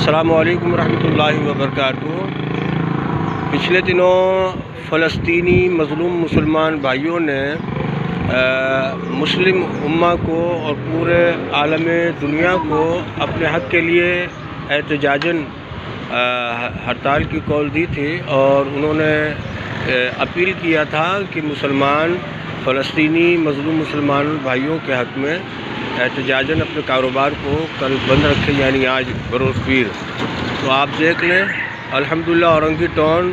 السلام علیکم ورحمۃ اللہ وبرکاتہ۔ پچھلے دنوں فلسطینی مظلوم مسلمان بھائیوں نے مسلم امہ کو اور پورے عالم دنیا کو اپنے حق کے لیے احتجاجاً ہڑتال کی کال دی تھی، اور انہوں نے اپیل کیا تھا کہ مسلمان فلسطینی مظلوم مسلمان بھائیوں کے حق میں احتجاجاً اپنے کاروبار کو کل بند رکھے، یعنی آج بروز پیر۔ تو آپ دیکھ لیں، الحمدللہ اورنگی ٹاؤن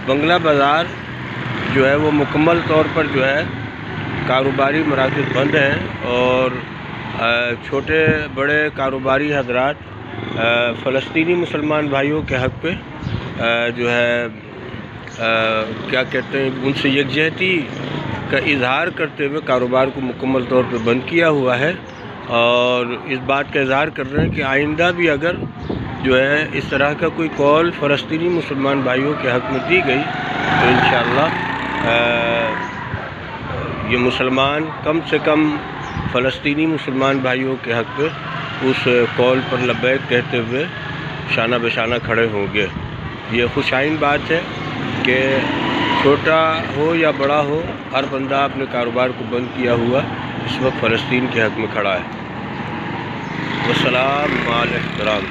بنگلہ بازار جو ہے وہ مکمل طور پر جو ہے کاروباری مراکز بند ہیں، اور چھوٹے بڑے کاروباری حضرات فلسطینی مسلمان بھائیوں کے حق پہ جو ہے کیا کہتے ہیں، ان سے یکجہتی کا اظہار کرتے ہوئے کاروبار کو مکمل طور پہ بند کیا ہوا ہے، اور اس بات کا اظہار کر رہے ہیں کہ آئندہ بھی اگر جو ہے اس طرح کا کوئی کال فلسطینی مسلمان بھائیوں کے حق میں دی گئی تو انشاءاللہ یہ مسلمان کم سے کم فلسطینی مسلمان بھائیوں کے حق پہ اس کال پر لبیک کہتے ہوئے شانہ بشانہ کھڑے ہوں گے۔ یہ خوش آئند بات ہے کہ چھوٹا ہو یا بڑا ہو، ہر بندہ اپنے کاروبار کو بند کیا ہوا اس وقت فلسطین کے حق میں کھڑا ہے۔ والسلام مع الاحترام۔